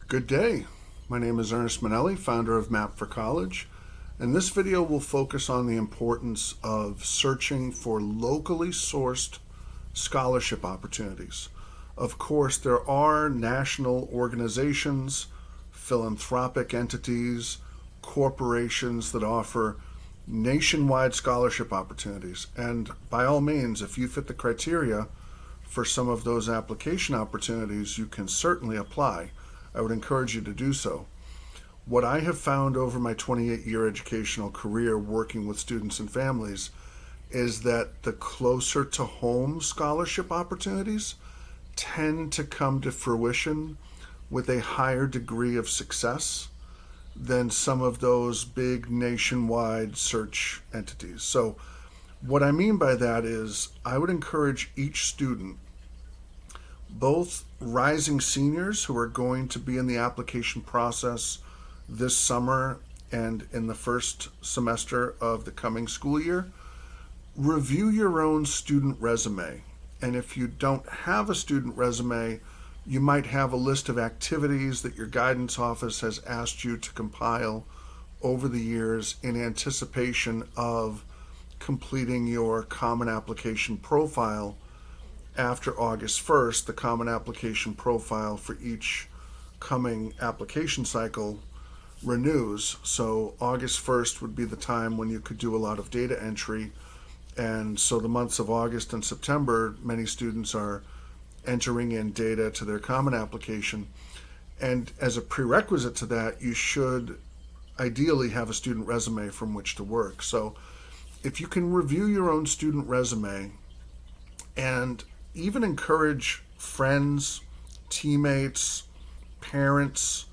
Good day. My name is Ernest Manelli, founder of Map for College, and this video will focus on the importance of searching for locally sourced scholarship opportunities. Of course, there are national organizations, philanthropic entities, corporations that offer nationwide scholarship opportunities, and by all means, if you fit the criteria for some of those application opportunities, you can certainly apply. I would encourage you to do so. What I have found over my 28-year educational career working with students and families is that the closer to home scholarship opportunities tend to come to fruition with a higher degree of success than some of those big nationwide search entities. So what I mean by that is I would encourage each student, both rising seniors who are going to be in the application process this summer and in the first semester of the coming school year, review your own student resume. And if you don't have a student resume, you might have a list of activities that your guidance office has asked you to compile over the years in anticipation of completing your Common Application Profile. After August 1st, the Common Application Profile for each coming application cycle renews. So August 1st would be the time when you could do a lot of data entry. And so the months of August and September, many students are entering in data to their Common Application. And as a prerequisite to that, you should ideally have a student resume from which to work. So if you can review your own student resume and even encourage friends, teammates, parents,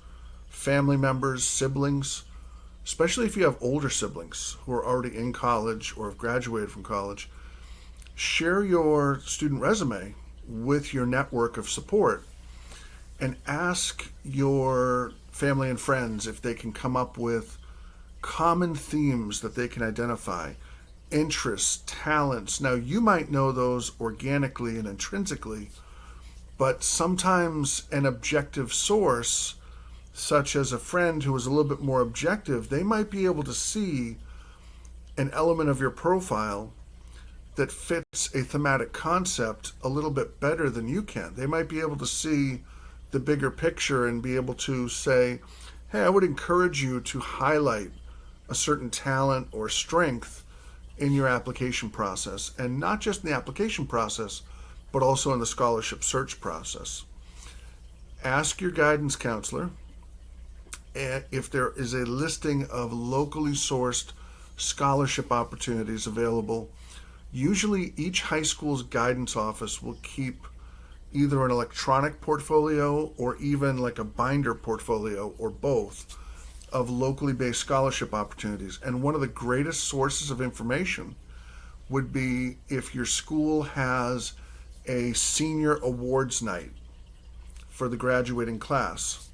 family members, siblings, especially if you have older siblings who are already in college or have graduated from college, share your student resume with your network of support and ask your family and friends if they can come up with common themes that they can identify, interests, talents. Now, you might know those organically and intrinsically, but sometimes an objective source, such as a friend who is a little bit more objective, they might be able to see an element of your profile that fits a thematic concept a little bit better than you can. They might be able to see the bigger picture and be able to say, hey, I would encourage you to highlight a certain talent or strength in your application process, and not just in the application process, but also in the scholarship search process. Ask your guidance counselor if there is a listing of locally sourced scholarship opportunities available. Usually each high school's guidance office will keep either an electronic portfolio or even like a binder portfolio or both of locally based scholarship opportunities. And one of the greatest sources of information would be if your school has a senior awards night for the graduating class.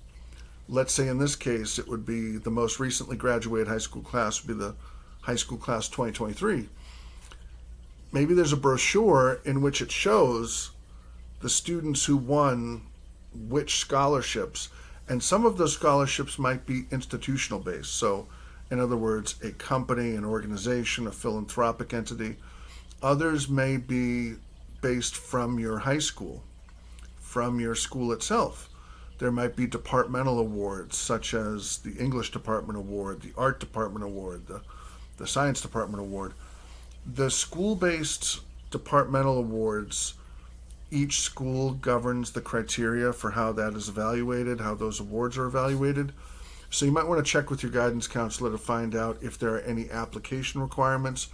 Let's say in this case, it would be the most recently graduated high school class would be the high school class 2023. Maybe there's a brochure in which it shows the students who won which scholarships. And some of those scholarships might be institutional based. So, in other words, a company, an organization, a philanthropic entity. Others may be based from your high school, from your school itself. There might be departmental awards, such as the English Department Award, the Art Department Award, the Science Department Award. The school-based departmental awards, each school governs the criteria for how that is evaluated, how those awards are evaluated. So you might want to check with your guidance counselor to find out if there are any application requirements,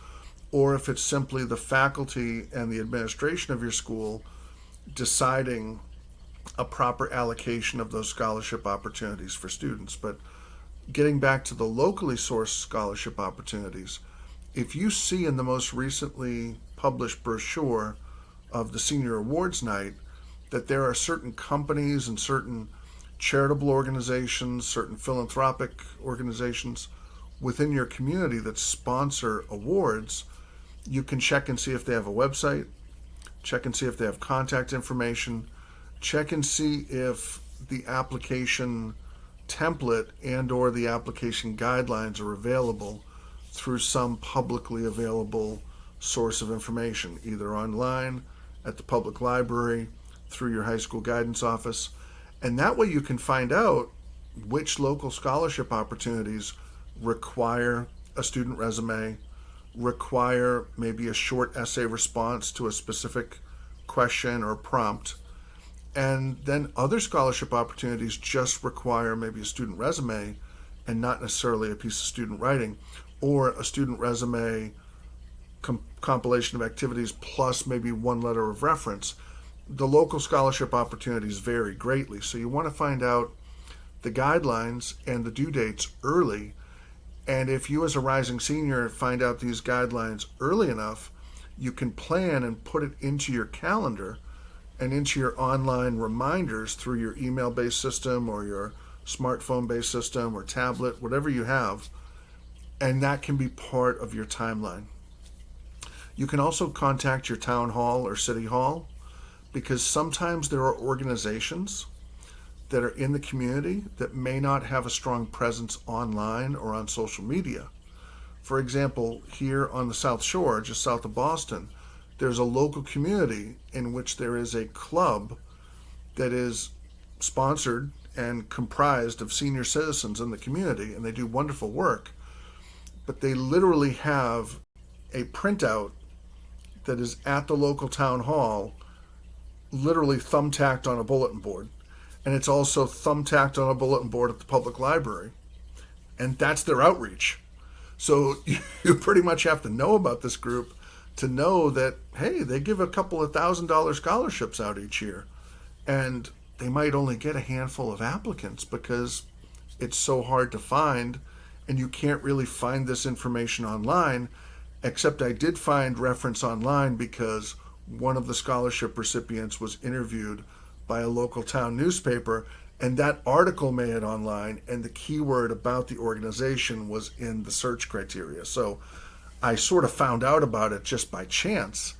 or if it's simply the faculty and the administration of your school deciding a proper allocation of those scholarship opportunities for students. But getting back to the locally sourced scholarship opportunities, if you see in the most recently published brochure of the Senior Awards Night that there are certain companies and certain charitable organizations, certain philanthropic organizations within your community that sponsor awards, you can check and see if they have a website, check and see if they have contact information, check and see if the application template and or the application guidelines are available through some publicly available source of information, either online, at the public library, through your high school guidance office. And that way you can find out which local scholarship opportunities require a student resume, require maybe a short essay response to a specific question or prompt, and then other scholarship opportunities just require maybe a student resume and not necessarily a piece of student writing, or a student resume compilation of activities plus maybe one letter of reference. The local scholarship opportunities vary greatly, so you want to find out the guidelines and the due dates early. And if you as a rising senior find out these guidelines early enough, you can plan and put it into your calendar and into your online reminders through your email-based system or your smartphone-based system or tablet, whatever you have, and that can be part of your timeline. You can also contact your town hall or city hall, because sometimes there are organizations that are in the community that may not have a strong presence online or on social media. For example, here on the South Shore, just south of Boston, there's a local community in which there is a club that is sponsored and comprised of senior citizens in the community, and they do wonderful work. But they literally have a printout that is at the local town hall, literally thumbtacked on a bulletin board. And it's also thumbtacked on a bulletin board at the public library. And that's their outreach. So you pretty much have to know about this group to know that, hey, they give a couple of $1,000 scholarships out each year. And they might only get a handful of applicants because it's so hard to find, and you can't really find this information online, except I did find reference online because one of the scholarship recipients was interviewed by a local town newspaper, and that article made it online, and the keyword about the organization was in the search criteria. So I sort of found out about it just by chance,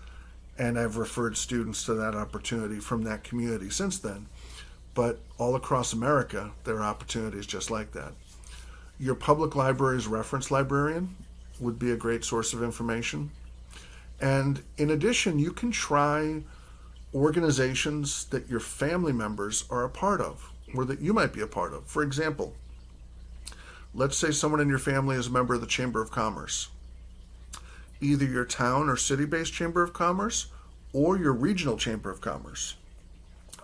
and I've referred students to that opportunity from that community since then. But all across America, there are opportunities just like that. Your public library's reference librarian would be a great source of information. And in addition, you can try organizations that your family members are a part of, or that you might be a part of. For example, let's say someone in your family is a member of the Chamber of Commerce. Either your town or city-based Chamber of Commerce or your regional Chamber of Commerce.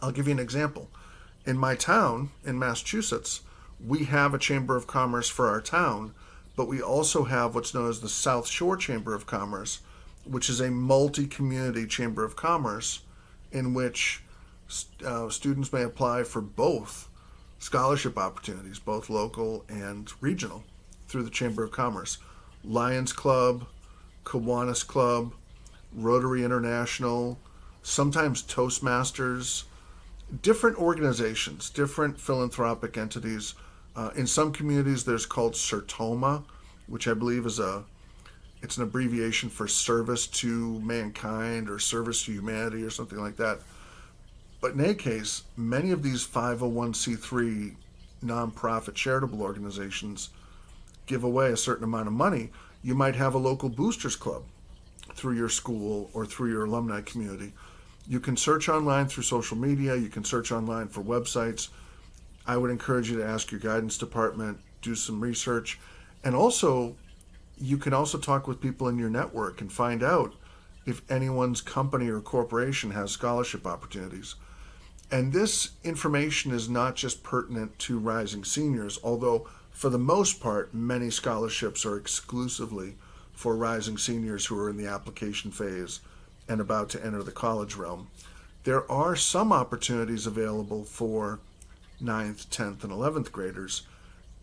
I'll give you an example. In my town, in Massachusetts, we have a Chamber of Commerce for our town, but we also have what's known as the South Shore Chamber of Commerce, which is a multi-community Chamber of Commerce in which students may apply for both scholarship opportunities, both local and regional, through the Chamber of Commerce. Lions Club, Kiwanis Club, Rotary International, sometimes Toastmasters, different organizations, different philanthropic entities. In some communities, there's called CERTOMA, which I believe is it's an abbreviation for service to mankind or service to humanity or something like that. But in any case, many of these 501c3 nonprofit charitable organizations give away a certain amount of money. You might have a local boosters club through your school or through your alumni community. You can search online through social media. You can search online for websites. I would encourage you to ask your guidance department, do some research, and also you can also talk with people in your network and find out if anyone's company or corporation has scholarship opportunities. And this information is not just pertinent to rising seniors, although for the most part, many scholarships are exclusively for rising seniors who are in the application phase and about to enter the college realm. There are some opportunities available for 9th, 10th, and 11th graders.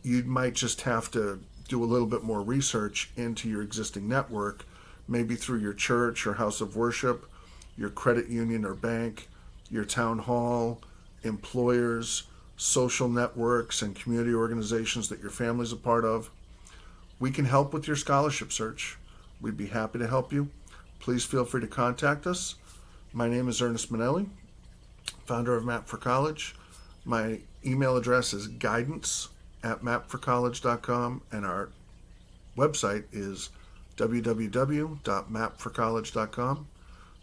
You might just have to do a little bit more research into your existing network, maybe through your church or house of worship, your credit union or bank, your town hall, employers, social networks, and community organizations that your family's a part of. We can help with your scholarship search. We'd be happy to help you. Please feel free to contact us. My name is Ernest Manelli, founder of Map for College. My email address is guidance@mapforcollege.com, and our website is www.mapforcollege.com.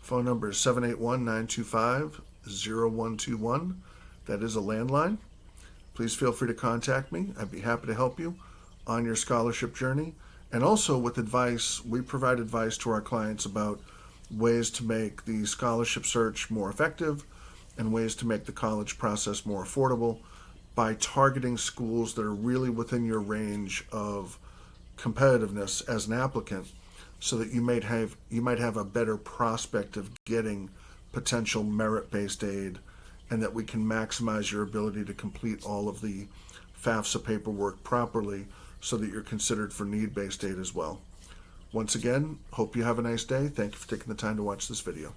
Phone number is 781-925-0121. That is a landline. Please feel free to contact me. I'd be happy to help you on your scholarship journey. And also with advice, we provide advice to our clients about ways to make the scholarship search more effective and ways to make the college process more affordable by targeting schools that are really within your range of competitiveness as an applicant, so that you might have a better prospect of getting potential merit-based aid, and that we can maximize your ability to complete all of the FAFSA paperwork properly so that you're considered for need-based aid as well. Once again, hope you have a nice day. Thank you for taking the time to watch this video.